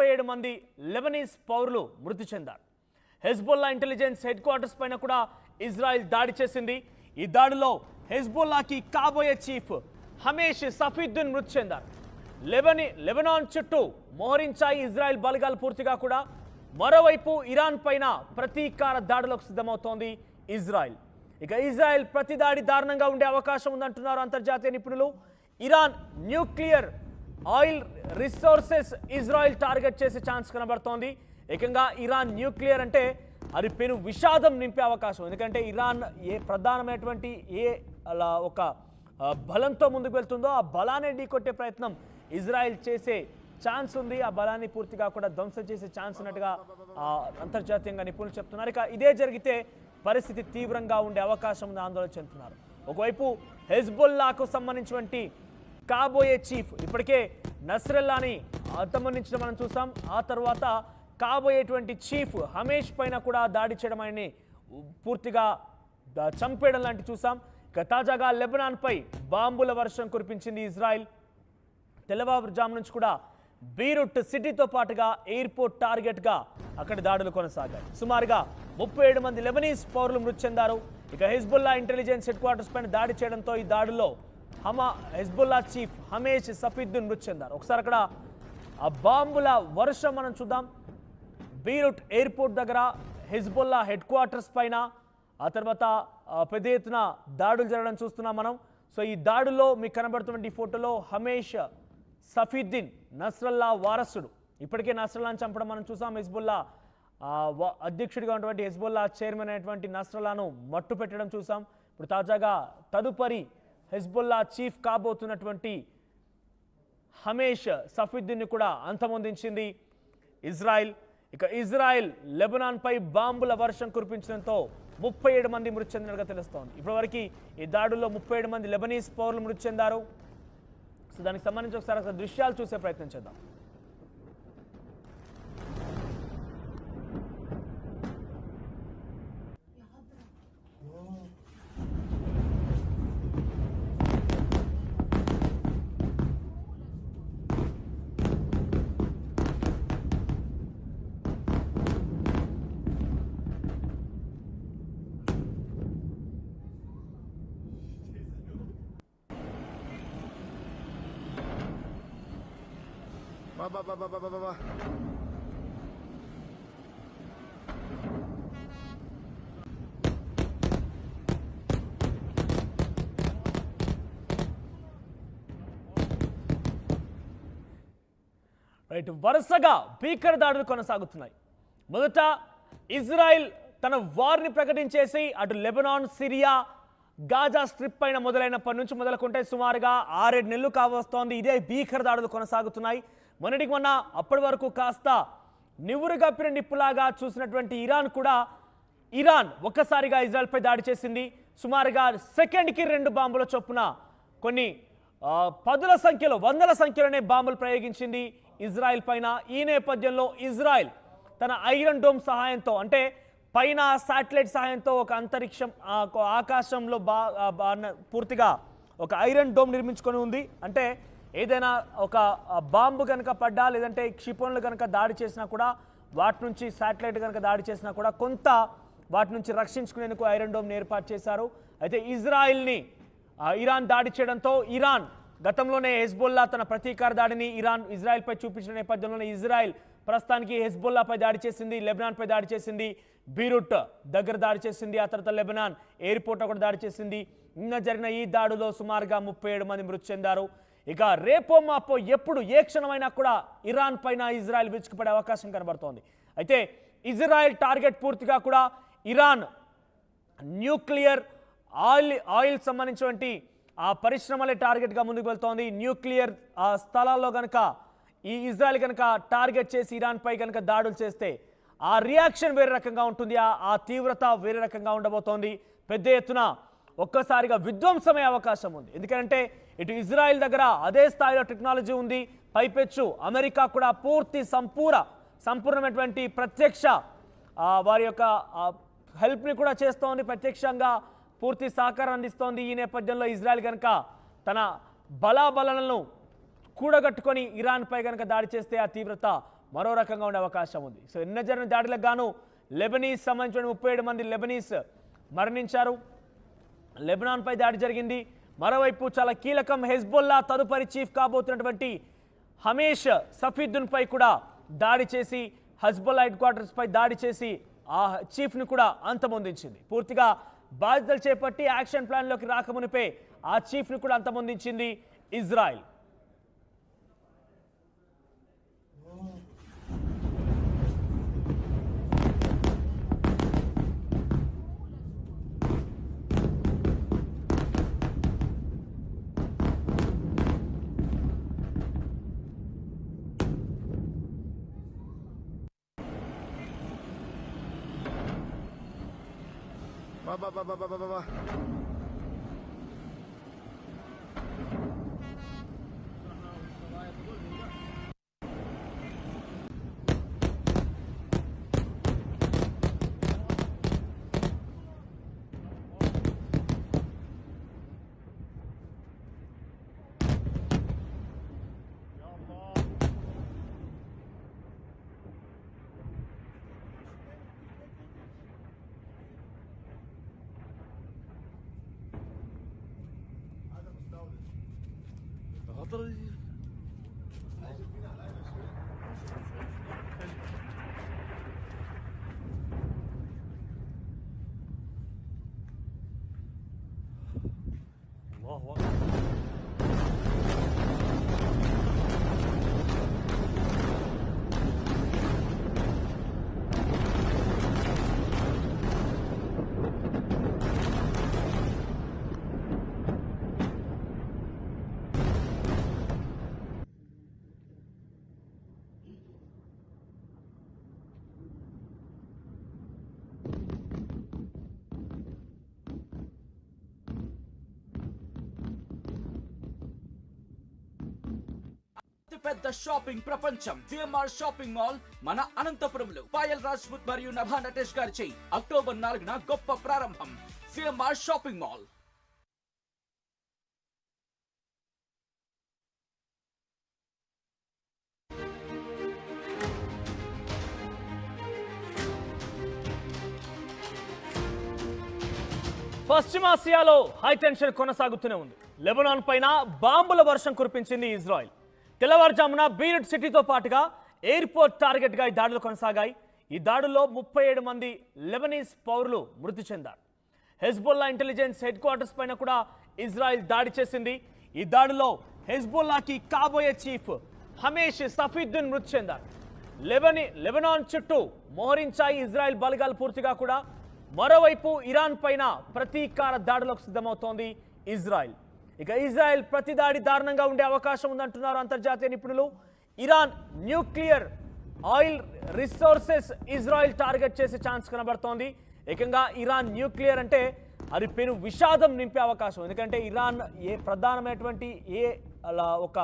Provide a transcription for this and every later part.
7 మంది లెబనీస్ పౌరులు మృతి చెందారు. హెజ్బొల్లా ఇంటెలిజెన్స్ హెడ్ క్వార్టర్స్ పైన కూడా ఇజ్రాయెల్ దాడి చేసింది. ఈ దాడిలో హెజ్బొల్లాకి కాబోయే చీఫ్ హమేష్ సఫీద్దీన్ మృతి చెందారు. లెబనాన్ చుట్టూ మోహరించాయి ఇజ్రాయెల్ బలగాలు పూర్తిగా కూడా. మరోవైపు ఇరాన్ పైన ప్రతీకార దాడులకు సిద్ధమవుతోంది ఇజ్రాయెల్. ఇక ఇజ్రాయెల్ ప్రతి దాడి దారుణంగా ఉండే అవకాశం ఉందంటున్నారు అంతర్జాతీయ నిపుణులు. Iran nuclear oil resources Israel target చేసే ఛాన్స్ కనబడుతోంది. ఏకంగా ఇరాన్ న్యూక్లియర్ అంటే అది పెను విషాదం నింపే అవకాశం. ఎందుకంటే ఇరాన్ ఏ ప్రధానమైనటువంటి అలా ఒక బలంతో ముందుకు వెళ్తుందో ఆ బలాన్ని ఢీకొట్టే ప్రయత్నం ఇజ్రాయెల్ చేసే ఛాన్స్ ఉంది. ఆ బలాన్ని పూర్తిగా కూడా ధ్వంసం చేసే ఛాన్స్ ఉన్నట్టుగా అంతర్జాతీయంగా నిపుణులు చెప్తున్నారు. ఇక ఇదే జరిగితే పరిస్థితి తీవ్రంగా ఉండే అవకాశం ఉంది ఆందోళన చెందుతున్నారు. ఒకవైపు హెజ్బొల్లాకు సంబంధించినటువంటి కాబోయే చీఫ్ ఇప్పటికే నస్రల్లాని అంతమొందించడం మనం చూసాం. ఆ తర్వాత కాబోయేటువంటి చీఫ్ హమేష్ పైన కూడా దాడి చేయడం ఆయన్ని పూర్తిగా చంపేయడం లాంటి చూసాం. ఇక తాజాగా లెబనాన్పై బాంబుల వర్షం కురిపించింది ఇజ్రాయెల్. తెల్లవారుజాము నుంచి కూడా బీరూట్ సిటీతో పాటుగా ఎయిర్పోర్ట్ టార్గెట్గా అక్కడ దాడులు కొనసాగాయి. సుమారుగా 37 మంది లెబనీస్ పౌరులు మృతి చెందారు. ఇక హెజ్బొల్లా ఇంటెలిజెన్స్ హెడ్ క్వార్టర్స్ పైన దాడి చేయడంతో ఈ దాడుల్లో హెజ్బొల్లా చీఫ్ హమేష్ సఫీద్దీన్ మృతి చెందారు. ఒకసారి అక్కడ ఆ బాంబుల వర్షం మనం చూద్దాం. బీరూట్ ఎయిర్పోర్ట్ దగ్గర హెజ్బొల్లా హెడ్ క్వార్టర్స్ పైన ఆ తర్వాత పెద్ద ఎత్తున దాడులు జరగడం చూస్తున్నాం మనం. సో ఈ దాడుల్లో మీకు కనబడుతున్న ఫోటోలో హమేష్ సఫీద్దీన్ నస్రల్లా వారసుడు. ఇప్పటికే నస్రల్లాను చంపడం మనం చూసాం. హెజ్బొల్లా అధ్యక్షుడిగా ఉన్నటువంటి హెజ్బొల్లా చైర్మన్ అయినటువంటి నస్రల్లాను మట్టు పెట్టడం చూసాం. ఇప్పుడు తాజాగా తదుపరి హెజ్బొల్లా చీఫ్ కాబోతున్నటువంటి హమేష్ సఫీద్దీన్ని కూడా అంతమొందించింది ఇజ్రాయెల్. ఇక ఇజ్రాయెల్ లెబనాన్పై బాంబుల వర్షం కురిపించడంతో 37 మంది మృతి చెందినట్టుగా తెలుస్తోంది. ఇప్పటివరకు ఈ దాడుల్లో 37 మంది లెబనీస్ పౌరులు మృతి చెందారు. సో దానికి సంబంధించి ఒకసారి దృశ్యాలు చూసే ప్రయత్నం చేద్దాం. Ba. రైట్, వరుసగా భీకర దాడులు కొనసాగుతున్నాయి. మొదట ఇజ్రాయెల్ తన వార్ని ప్రకటించేసి అటు లెబనాన్, సిరియా, గాజా స్ట్రిప్ పైన మొదలైనప్పటి నుంచి మొదలుకుంటే సుమారుగా 6-7 నెలలు కావస్తోంది. ఇదే భీకర దాడులు కొనసాగుతున్నాయి. మొన్నటికి మొన్న అప్పటి వరకు కాస్త నివురు కప్పిన నిప్పులాగా చూసినటువంటి ఇరాన్ ఒక్కసారిగా ఇజ్రాయెల్పై దాడి చేసింది. సుమారుగా సెకండ్కి 2 బాంబుల చొప్పున కొన్ని 10ల సంఖ్యలో 100ల సంఖ్యలోనే బాంబులు ప్రయోగించింది ఇజ్రాయెల్ పైన. ఈ నేపథ్యంలో ఇజ్రాయెల్ తన ఐరన్ డోమ్ సహాయంతో, అంటే పైన శాటిలైట్ సహాయంతో ఒక అంతరిక్షం ఆకాశంలో పూర్తిగా ఒక ఐరన్ డోమ్ నిర్మించుకొని ఉంది. అంటే ఏదైనా ఒక బాంబు కనుక పడ్డా, లేదంటే క్షిపణులు కనుక దాడి చేసినా కూడా, వాటి నుంచి శాటిలైట్ కనుక దాడి చేసినా కూడా కొంత వాటి నుంచి రక్షించుకునేందుకు ఐరన్ డోమ్ని ఏర్పాటు చేశారు. అయితే ఇరాన్ దాడి చేయడంతో ఇరాన్ గతంలోనే హెజ్బొల్లా తన ప్రతీకార దాడిని ఇజ్రాయెల్పై చూపించిన నేపథ్యంలోనే ఇజ్రాయెల్ ప్రస్తుతానికి హెజ్బొల్లాపై దాడి చేసింది, లెబనాన్పై దాడి చేసింది, బీరూట్ దగ్గర దాడి చేసింది, ఆ తర్వాత లెబనాన్ ఎయిర్పోర్ట్ కూడా దాడి చేసింది. నిన్న జరిగిన ఈ దాడిలో సుమారుగా 37 మంది మృతి చెందారు. ఇక రేపో మాపో ఎప్పుడు ఏ క్షణమైనా కూడా ఇరాన్ పైన ఇజ్రాయెల్ విరుచుకుపడే అవకాశం కనబడుతోంది. అయితే ఇజ్రాయెల్ టార్గెట్ పూర్తిగా కూడా ఇరాన్ న్యూక్లియర్ ఆయిల్ సంబంధించినటువంటి ఆ పరిశ్రమలే టార్గెట్గా ముందుకు వెళ్తోంది. న్యూక్లియర్ స్థలాల్లో కనుక ఈ ఇజ్రాయెల్ కనుక టార్గెట్ చేసి ఇరాన్పై కనుక దాడులు చేస్తే ఆ రియాక్షన్ వేరే రకంగా ఉంటుంది, ఆ తీవ్రత వేరే రకంగా ఉండబోతోంది. పెద్ద ఎత్తున ఒక్కసారిగా విధ్వంసమయ్యే అవకాశం ఉంది. ఎందుకంటే ఇటు ఇజ్రాయెల్ దగ్గర అదే స్థాయిలో టెక్నాలజీ ఉంది, పైపెచ్చు అమెరికా కూడా సంపూర్ణమైనటువంటి ప్రత్యక్ష వారి యొక్క హెల్ప్ని కూడా చేస్తోంది, ప్రత్యక్షంగా పూర్తి సహకారం అందిస్తోంది. ఈ నేపథ్యంలో ఇజ్రాయెల్ కనుక తన బలాబలను కూడగట్టుకొని ఇరాన్పై కనుక దాడి చేస్తే ఆ తీవ్రత మరో రకంగా ఉండే అవకాశం ఉంది. సో నిన్న జరిగిన దాడులకు గాను లెబనీస్ సంబంధించిన 37 మంది లెబనీస్ మరణించారు. లెబనాన్పై దాడి జరిగింది. మరోవైపు చాలా కీలకం హెజ్బొల్లా తదుపరి చీఫ్ కాబోతున్నటువంటి హమేష్ సఫీదున్పై కూడా దాడి చేసి హెజ్బొల్లా హెడ్ క్వార్టర్స్పై దాడి చేసి ఆ చీఫ్ని కూడా అంతమొందించింది. పూర్తిగా బాధ్యతలు చేపట్టి యాక్షన్ ప్లాన్లోకి రాకమునిపే ఆ చీఫ్ని కూడా అంతమొందించింది ఇజ్రాయెల్. Ba. పెద్ద షాపింగ్ ప్రపంచం సిఎంఆర్ షాపింగ్ మాల్ మన అనంతపురంలో పాయల్ రాజ్పుత్ మరియు నభా నటేష్ గారిచే అక్టోబర్ 4న గొప్ప ప్రారంభం. CMR shopping mall. పశ్చిమాసియాలో హైటెన్షన్ కొనసాగుతూనే ఉంది. లెబనాన్ పైన బాంబుల వర్షం కురిపించింది ఇజ్రాయెల్. తెల్లవారుజామున బీరుట్ సిటీతో పాటుగా ఎయిర్పోర్ట్ టార్గెట్గా ఈ దాడులు కొనసాగాయి. ఈ దాడుల్లో 37 మంది లెబనీస్ పౌరులు మృతి చెందారు. హెజ్బొల్లా ఇంటెలిజెన్స్ హెడ్ క్వార్టర్స్ పైన కూడా ఇజ్రాయెల్ దాడి చేసింది. ఈ దాడిలో హెజ్బొల్లాకి కాబోయే చీఫ్ హమేష్ సఫీదున్ మృతి చెందారు. లెబనాన్ చుట్టూ మోహరించాయి ఇజ్రాయెల్ బలగాలు పూర్తిగా కూడా. మరోవైపు ఇరాన్ పైన ప్రతీకార దాడులకు సిద్ధమవుతోంది ఇజ్రాయెల్. ఇక ఇజ్రాయెల్ ప్రతి దాడి దారుణంగా ఉండే అవకాశం ఉందంటున్నారు అంతర్జాతీయ నిపుణులు. Iran nuclear oil resources Israel target చేసే ఛాన్స్ కనబడుతోంది. ఏకంగా ఇరాన్ న్యూక్లియర్ అంటే అది పెను విషాదం నింపే అవకాశం. ఎందుకంటే ఇరాన్ ఏ ప్రధానమైనటువంటి అలా ఒక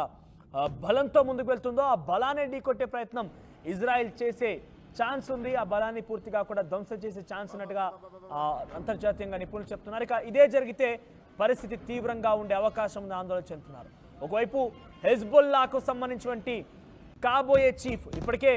బలంతో ముందుకు వెళ్తుందో ఆ బలాన్ని ఢీకొట్టే ప్రయత్నం ఇజ్రాయెల్ చేసే ఛాన్స్ ఉంది. ఆ బలాన్ని పూర్తిగా కూడా ధ్వంసం చేసే ఛాన్స్ ఉన్నట్టుగా అంతర్జాతీయంగా నిపుణులు చెప్తున్నారు. ఇక ఇదే జరిగితే పరిస్థితి తీవ్రంగా ఉండే అవకాశం ఉంది ఆందోళన చెందుతున్నారు. ఒకవైపు హెజ్బొల్లాకు సంబంధించినటువంటి కాబోయే చీఫ్ ఇప్పటికే